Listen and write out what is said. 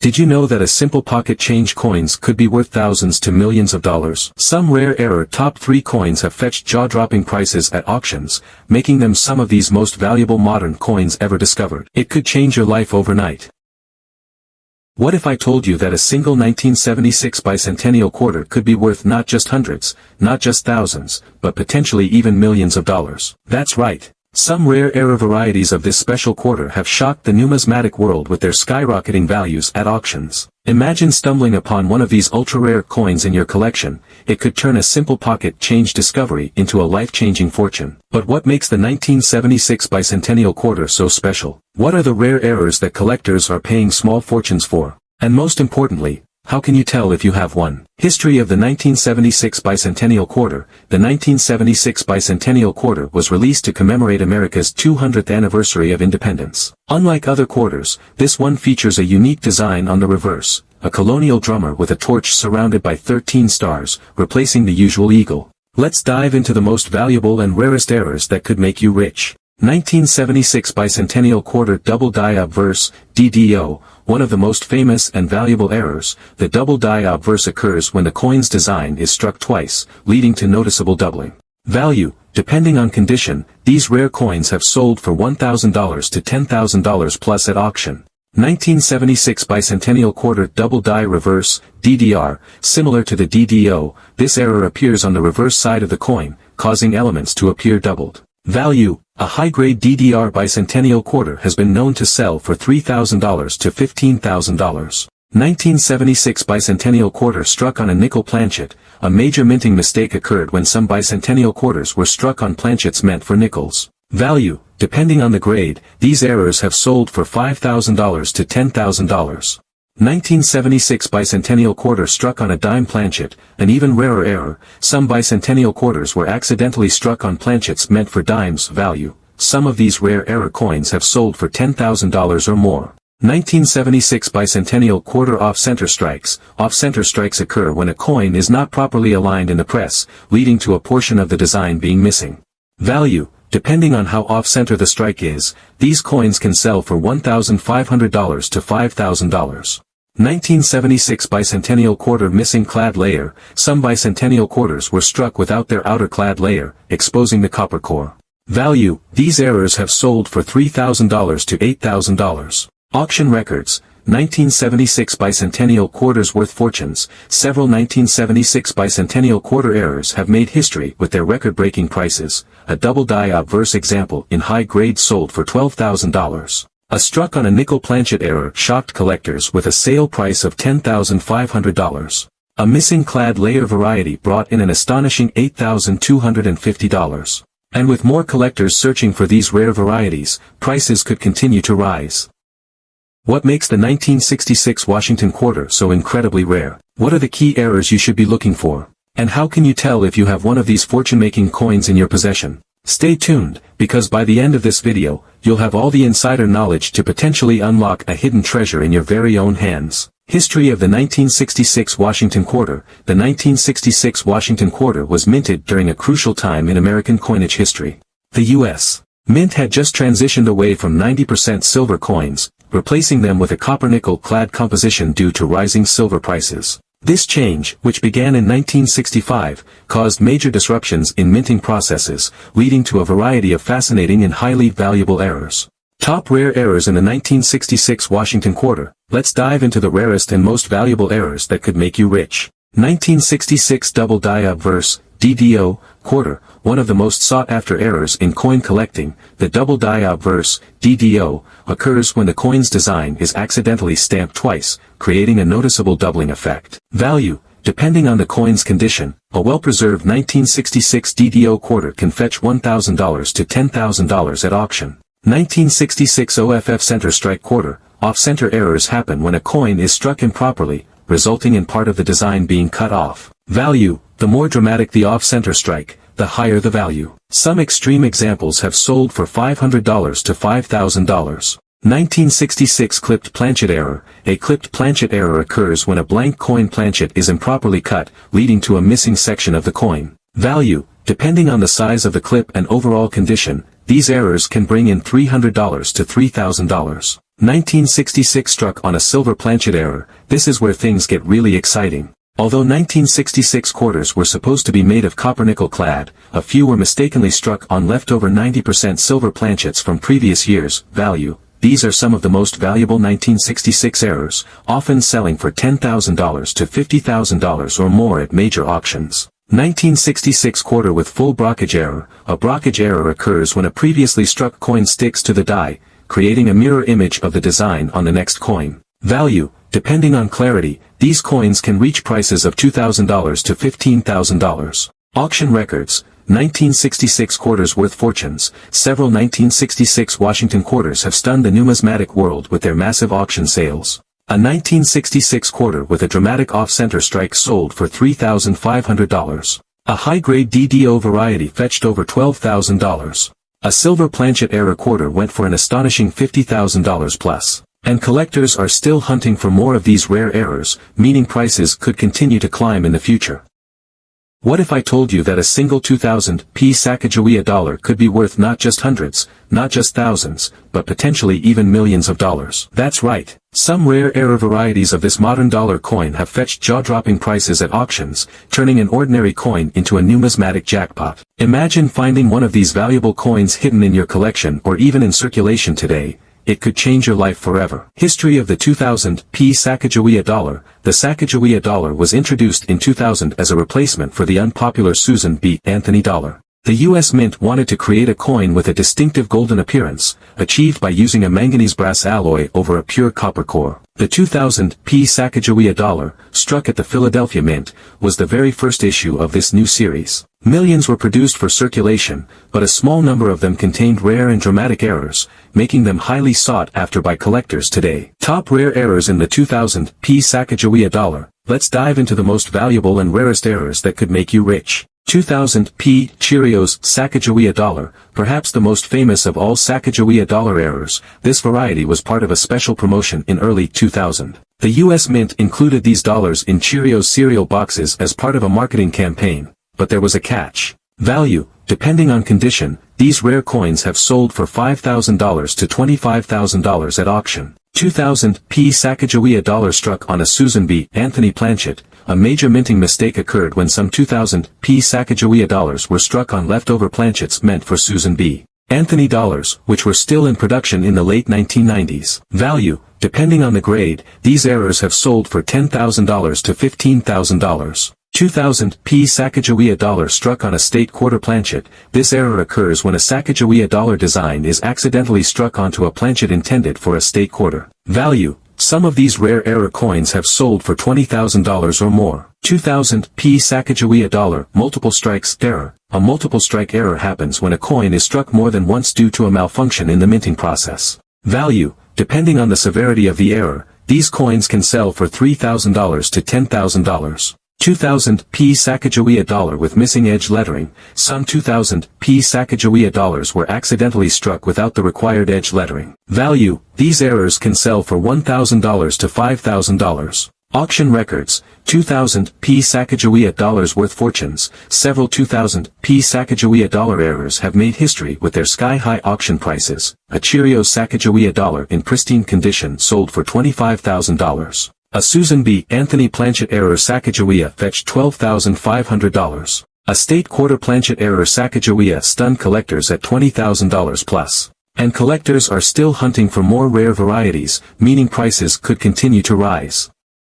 Did you know that a simple pocket change coins could be worth thousands to millions of dollars? Some rare error top 3 coins have fetched jaw-dropping prices at auctions, making them some of these most valuable modern coins ever discovered. It could change your life overnight. What if I told you that a single 1976 bicentennial quarter could be worth not just hundreds, not just thousands, but potentially even millions of dollars? That's right. Some rare error varieties of this special quarter have shocked the numismatic world with their skyrocketing values at auctions. Imagine stumbling upon one of these ultra-rare coins in your collection. It could turn a simple pocket change discovery into a life-changing fortune. But what makes the 1976 bicentennial quarter so special? What are the rare errors that collectors are paying small fortunes for? And most importantly, how can you tell if you have one? History of the 1976 bicentennial quarter. The 1976 bicentennial quarter was released to commemorate America's 200th anniversary of independence. Unlike other quarters, this one features a unique design on the reverse, a colonial drummer with a torch surrounded by 13 stars, replacing the usual eagle. Let's dive into the most valuable and rarest errors that could make you rich. 1976 bicentennial quarter double die obverse, DDO. One of the most famous and valuable errors, the double die obverse occurs when the coin's design is struck twice, leading to noticeable doubling. Value, depending on condition, these rare coins have sold for $1,000 to $10,000 plus at auction. 1976 bicentennial quarter double die reverse, DDR, similar to the DDO, this error appears on the reverse side of the coin, causing elements to appear doubled. Value, a high-grade DDR bicentennial quarter has been known to sell for $3,000 to $15,000. 1976 bicentennial quarter struck on a nickel planchet. A major minting mistake occurred when some bicentennial quarters were struck on planchets meant for nickels. Value, depending on the grade, these errors have sold for $5,000 to $10,000. 1976 bicentennial quarter struck on a dime planchet, an even rarer error. Some bicentennial quarters were accidentally struck on planchets meant for dimes. Value, some of these rare error coins have sold for $10,000 or more. 1976 bicentennial quarter off-center strikes. Off-center strikes occur when a coin is not properly aligned in the press, leading to a portion of the design being missing. Value, depending on how off-center the strike is, these coins can sell for $1,500 to $5,000. 1976 bicentennial quarter missing clad layer. Some bicentennial quarters were struck without their outer clad layer, exposing the copper core. Value, these errors have sold for $3,000 to $8,000. Auction records. 1976 bicentennial quarters worth fortunes. Several 1976 bicentennial quarter errors have made history with their record-breaking prices. A double die obverse example in high grade sold for $12,000. A struck on a nickel planchet error shocked collectors with a sale price of $10,500. A missing clad layer variety brought in an astonishing $8,250. And with more collectors searching for these rare varieties, prices could continue to rise. What makes the 1966 Washington quarter so incredibly rare? What are the key errors you should be looking for? And how can you tell if you have one of these fortune-making coins in your possession? Stay tuned, because by the end of this video, you'll have all the insider knowledge to potentially unlock a hidden treasure in your very own hands. History of the 1966 Washington quarter. The 1966 Washington quarter was minted during a crucial time in American coinage history. The U.S. Mint had just transitioned away from 90% silver coins, replacing them with a copper-nickel clad composition due to rising silver prices. This change, which began in 1965, caused major disruptions in minting processes, leading to a variety of fascinating and highly valuable errors. Top rare errors in the 1966 Washington quarter. Let's dive into the rarest and most valuable errors that could make you rich. 1966 double die obverse, DDO, quarter. One of the most sought-after errors in coin collecting, the double die obverse, DDO, occurs when the coin's design is accidentally stamped twice, creating a noticeable doubling effect. Value, depending on the coin's condition, a well-preserved 1966 DDO quarter can fetch $1,000 to $10,000 at auction. 1966 OFF center strike quarter. Off-center errors happen when a coin is struck improperly, resulting in part of the design being cut off. Value, the more dramatic the off-center strike, the higher the value. Some extreme examples have sold for $500 to $5,000. 1966 clipped planchet error. A clipped planchet error occurs when a blank coin planchet is improperly cut, leading to a missing section of the coin. Value, depending on the size of the clip and overall condition, these errors can bring in $300 to $3,000. 1966 struck on a silver planchet error. This is where things get really exciting. Although 1966 quarters were supposed to be made of copper-nickel clad, a few were mistakenly struck on leftover 90% silver planchets from previous years' value. These are some of the most valuable 1966 errors, often selling for $10,000 to $50,000 or more at major auctions. 1966 quarter with full brockage error. A brockage error occurs when a previously struck coin sticks to the die, creating a mirror image of the design on the next coin. Value. Depending on clarity, these coins can reach prices of $2,000 to $15,000. Auction records. 1966 quarters worth fortunes. Several 1966 Washington quarters have stunned the numismatic world with their massive auction sales. A 1966 quarter with a dramatic off-center strike sold for $3,500. A high-grade DDO variety fetched over $12,000. A silver planchet era quarter went for an astonishing $50,000 plus. And collectors are still hunting for more of these rare errors, meaning prices could continue to climb in the future. What if I told you that a single 2000p Sacagawea dollar could be worth not just hundreds, not just thousands, but potentially even millions of dollars? That's right. Some rare error varieties of this modern dollar coin have fetched jaw-dropping prices at auctions, turning an ordinary coin into a numismatic jackpot. Imagine finding one of these valuable coins hidden in your collection or even in circulation today. It could change your life forever. History of the 2000p Sacagawea dollar. The Sacagawea dollar was introduced in 2000 as a replacement for the unpopular Susan B. Anthony dollar. The U.S. Mint wanted to create a coin with a distinctive golden appearance, achieved by using a manganese-brass alloy over a pure copper core. The 2000p Sacagawea dollar, struck at the Philadelphia Mint, was the very first issue of this new series. Millions were produced for circulation, but a small number of them contained rare and dramatic errors, making them highly sought after by collectors today. Top rare errors in the 2000p Sacagawea dollar. Let's dive into the most valuable and rarest errors that could make you rich. 2000p Cheerios Sacagawea dollar, perhaps the most famous of all Sacagawea dollar errors. This variety was part of a special promotion in early 2000. The U.S. Mint included these dollars in Cheerios cereal boxes as part of a marketing campaign, but there was a catch. Value. Depending on condition, these rare coins have sold for $5,000 to $25,000 at auction. 2000p Sacagawea dollar struck on a Susan B. Anthony planchet. A major minting mistake occurred when some 2000p Sacagawea dollars were struck on leftover planchets meant for Susan B. Anthony dollars, which were still in production in the late 1990s. Value. Depending on the grade, these errors have sold for $10,000 to $15,000. 2000p Sacagawea dollar struck on a state quarter planchet. This error occurs when a Sacagawea dollar design is accidentally struck onto a planchet intended for a state quarter. Value. Some of these rare error coins have sold for $20,000 or more. 2000p Sacagawea dollar multiple strikes error. A multiple strike error happens when a coin is struck more than once due to a malfunction in the minting process. Value. Depending on the severity of the error, these coins can sell for $3,000 to $10,000. 2000p Sacagawea dollar with missing edge lettering. Some 2000p Sacagawea dollars were accidentally struck without the required edge lettering. Value. These errors can sell for $1,000 to $5,000. Auction records. 2000p Sacagawea dollars worth fortunes. Several 2000p Sacagawea dollar errors have made history with their sky-high auction prices. A Cheerios Sacagawea dollar in pristine condition sold for $25,000. A Susan B. Anthony planchet error Sacagawea fetched $12,500. A state quarter planchet error Sacagawea stunned collectors at $20,000 plus. And collectors are still hunting for more rare varieties, meaning prices could continue to rise.